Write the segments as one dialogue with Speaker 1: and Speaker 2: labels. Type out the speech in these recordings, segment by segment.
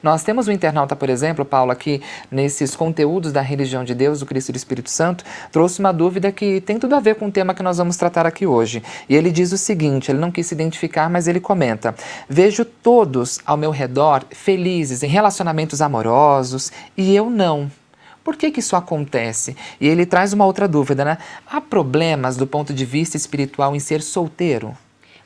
Speaker 1: Nós temos um internauta, por exemplo, Paula, que nesses conteúdos da religião de Deus, do Cristo e do Espírito Santo, trouxe uma dúvida que tem tudo a ver com o tema que nós vamos tratar aqui hoje. E ele diz o seguinte, ele não quis se identificar, mas ele comenta: vejo todos ao meu redor felizes em relacionamentos amorosos e eu não. Por que isso acontece? E ele traz uma outra dúvida, né? Há problemas do ponto de vista espiritual em ser solteiro?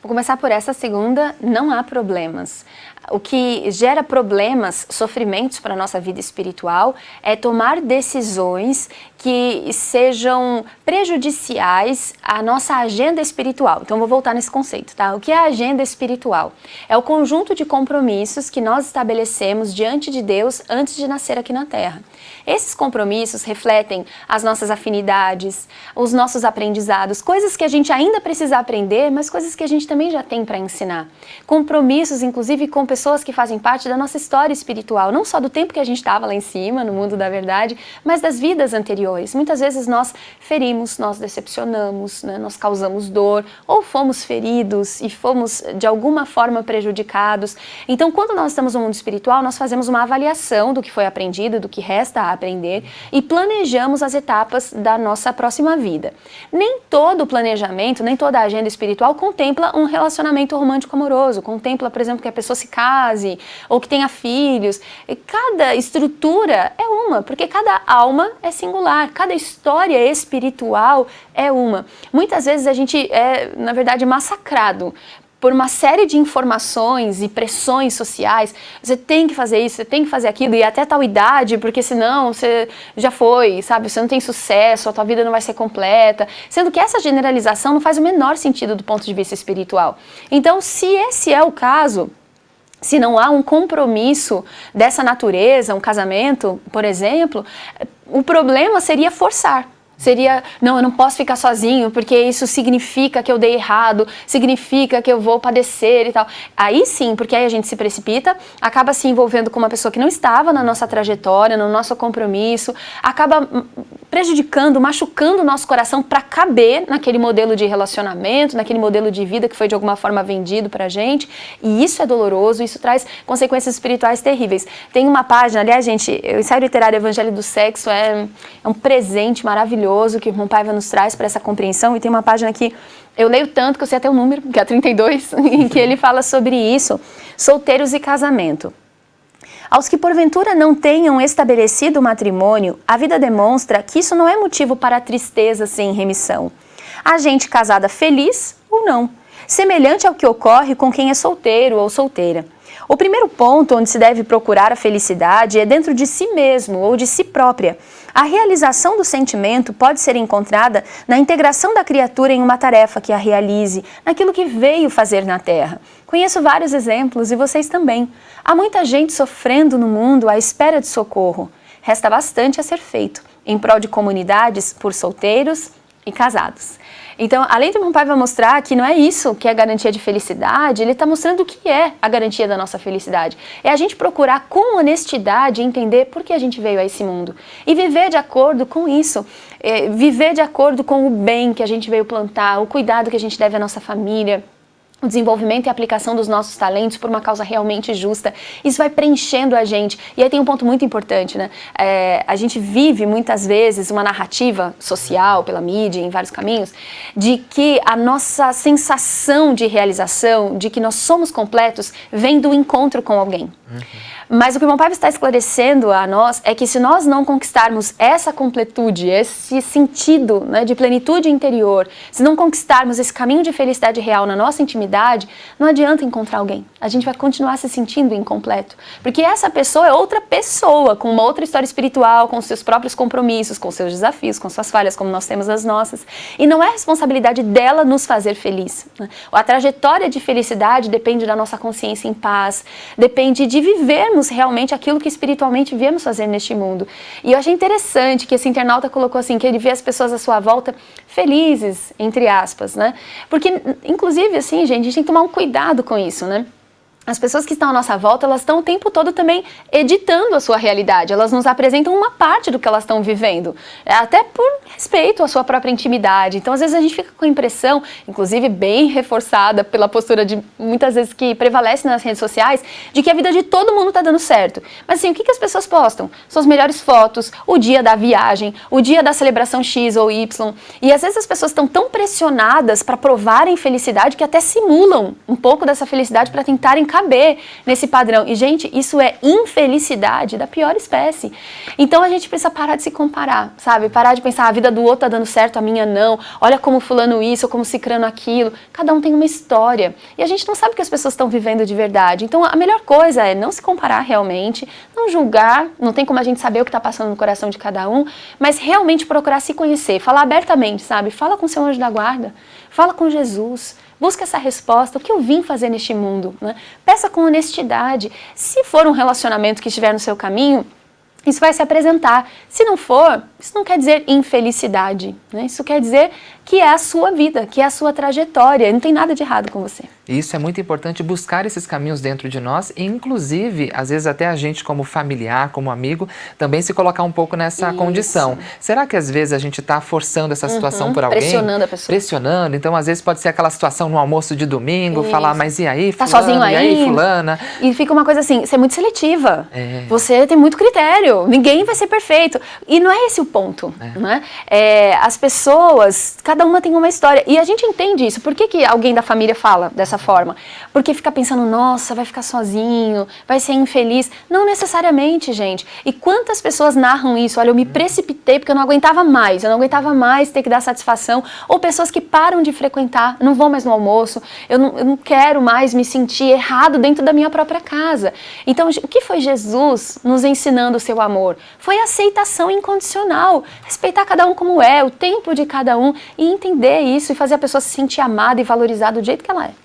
Speaker 2: Vou começar por essa segunda, não há problemas. O que gera problemas, sofrimentos para a nossa vida espiritual é tomar decisões que sejam prejudiciais à nossa agenda espiritual. Então vou voltar nesse conceito, tá? O que é a agenda espiritual? É o conjunto de compromissos que nós estabelecemos diante de Deus antes de nascer aqui na Terra. Esses compromissos refletem as nossas afinidades, os nossos aprendizados, coisas que a gente ainda precisa aprender, mas coisas que a gente também já tem para ensinar. Compromissos, inclusive, com pessoas que fazem parte da nossa história espiritual, não só do tempo que a gente estava lá em cima, no mundo da verdade, mas das vidas anteriores. Muitas vezes nós ferimos, nós decepcionamos, né? Nós causamos dor, ou fomos feridos e fomos de alguma forma prejudicados. Então, quando nós estamos no mundo espiritual, nós fazemos uma avaliação do que foi aprendido, do que resta a aprender e planejamos as etapas da nossa próxima vida. Nem todo o planejamento, nem toda a agenda espiritual contempla um relacionamento romântico amoroso, contempla, por exemplo, que a pessoa se case ou que tenha filhos. E cada estrutura é uma, porque cada alma é singular, cada história espiritual é uma. Muitas vezes a gente é, na verdade, massacrado por uma série de informações e pressões sociais. Você tem que fazer isso, você tem que fazer aquilo, e até tal idade, porque senão você já foi, sabe? Você não tem sucesso, a tua vida não vai ser completa. Sendo que essa generalização não faz o menor sentido do ponto de vista espiritual. Então, se esse é o caso, se não há um compromisso dessa natureza, um casamento, por exemplo, o problema seria forçar. Seria, não, eu não posso ficar sozinho, porque isso significa que eu dei errado, significa que eu vou padecer e tal. Aí sim, porque aí a gente se precipita, acaba se envolvendo com uma pessoa que não estava na nossa trajetória, no nosso compromisso, acaba prejudicando, machucando o nosso coração para caber naquele modelo de relacionamento, naquele modelo de vida que foi de alguma forma vendido pra gente, e isso é doloroso, isso traz consequências espirituais terríveis. Tem uma página, aliás, gente, o ensaio literário Evangelho do Sexo é um presente maravilhoso que o irmão Paiva nos traz para essa compreensão, e tem uma página que eu leio tanto que eu sei até o número, que é 32, em que ele fala sobre isso, solteiros e casamento. Aos que porventura não tenham estabelecido o matrimônio, a vida demonstra que isso não é motivo para tristeza sem remissão. Há gente casada feliz ou não, semelhante ao que ocorre com quem é solteiro ou solteira. O primeiro ponto onde se deve procurar a felicidade é dentro de si mesmo ou de si própria. A realização do sentimento pode ser encontrada na integração da criatura em uma tarefa que a realize, naquilo que veio fazer na Terra. Conheço vários exemplos e vocês também. Há muita gente sofrendo no mundo à espera de socorro. Resta bastante a ser feito, em prol de comunidades por solteiros e casados. Então, além do irmão Paiva mostrar que não é isso que é garantia de felicidade, ele está mostrando o que é a garantia da nossa felicidade. É a gente procurar com honestidade entender por que a gente veio a esse mundo e viver de acordo com isso, viver de acordo com o bem que a gente veio plantar, o cuidado que a gente deve à nossa família, o desenvolvimento e aplicação dos nossos talentos por uma causa realmente justa. Isso vai preenchendo a gente. E aí tem um ponto muito importante, né? A gente vive muitas vezes uma narrativa social, pela mídia, em vários caminhos, de que a nossa sensação de realização, de que nós somos completos, vem do encontro com alguém. Mas o que o irmão Paiva está esclarecendo a nós é que se nós não conquistarmos essa completude, esse sentido, né, de plenitude interior, se não conquistarmos esse caminho de felicidade real na nossa intimidade, não adianta encontrar alguém. A gente vai continuar se sentindo incompleto. Porque essa pessoa é outra pessoa, com uma outra história espiritual, com seus próprios compromissos, com seus desafios, com suas falhas, como nós temos as nossas. E não é responsabilidade dela nos fazer feliz, né? A trajetória de felicidade depende da nossa consciência em paz, depende de vivermos realmente aquilo que espiritualmente viemos fazer neste mundo. E eu achei interessante que esse internauta colocou assim, que ele vê as pessoas à sua volta felizes, entre aspas, né? Porque, inclusive, assim, gente, a gente tem que tomar um cuidado com isso, né? As pessoas que estão à nossa volta, elas estão o tempo todo também editando a sua realidade. Elas nos apresentam uma parte do que elas estão vivendo, até por respeito à sua própria intimidade. Então, às vezes, a gente fica com a impressão, inclusive bem reforçada pela postura de muitas vezes que prevalece nas redes sociais, de que a vida de todo mundo está dando certo. Mas assim, o que as pessoas postam? São as melhores fotos, o dia da viagem, o dia da celebração X ou Y. E às vezes as pessoas estão tão pressionadas para provarem felicidade que até simulam um pouco dessa felicidade para tentarem caber nesse padrão. E, gente, isso é infelicidade da pior espécie. Então a gente precisa parar de se comparar, sabe? Parar de pensar, a vida do outro tá dando certo, a minha não. Olha como fulano isso, ou como cicrano aquilo. Cada um tem uma história. E a gente não sabe o que as pessoas estão vivendo de verdade. Então a melhor coisa é não se comparar realmente, não julgar, não tem como a gente saber o que está passando no coração de cada um, mas realmente procurar se conhecer, falar abertamente, sabe? Fala com o seu anjo da guarda, fala com Jesus. Busca essa resposta, o que eu vim fazer neste mundo, né? Peça com honestidade. Se for um relacionamento que estiver no seu caminho, isso vai se apresentar. Se não for, isso não quer dizer infelicidade, né? Isso quer dizer que é a sua vida, que é a sua trajetória. Não tem nada de errado com você.
Speaker 1: Isso é muito importante, buscar esses caminhos dentro de nós e, inclusive, às vezes até a gente como familiar, como amigo, também se colocar um pouco nessa condição. Será que às vezes a gente está forçando essa situação por alguém?
Speaker 2: Pressionando a pessoa.
Speaker 1: Pressionando. Então, às vezes pode ser aquela situação no almoço de domingo, falar, mas e aí, fulano?
Speaker 2: Tá sozinho aí?
Speaker 1: E aí, fulana?
Speaker 2: E fica uma coisa assim, você é muito seletiva.
Speaker 1: É.
Speaker 2: Você tem muito critério. Ninguém vai ser perfeito. E não é esse o ponto, né? As pessoas, cada uma tem uma história. E a gente entende isso. Por que alguém da família fala dessa forma? Porque fica pensando, nossa, vai ficar sozinho, vai ser infeliz. Não necessariamente, gente. E quantas pessoas narram isso? Olha, eu me precipitei porque eu não aguentava mais ter que dar satisfação. Ou pessoas que param de frequentar, não vão mais no almoço, eu não quero mais me sentir errado dentro da minha própria casa. Então, o que foi Jesus nos ensinando o seu amor? Foi a aceitação incondicional. Respeitar cada um como é, o tempo de cada um e entender isso e fazer a pessoa se sentir amada e valorizada do jeito que ela é.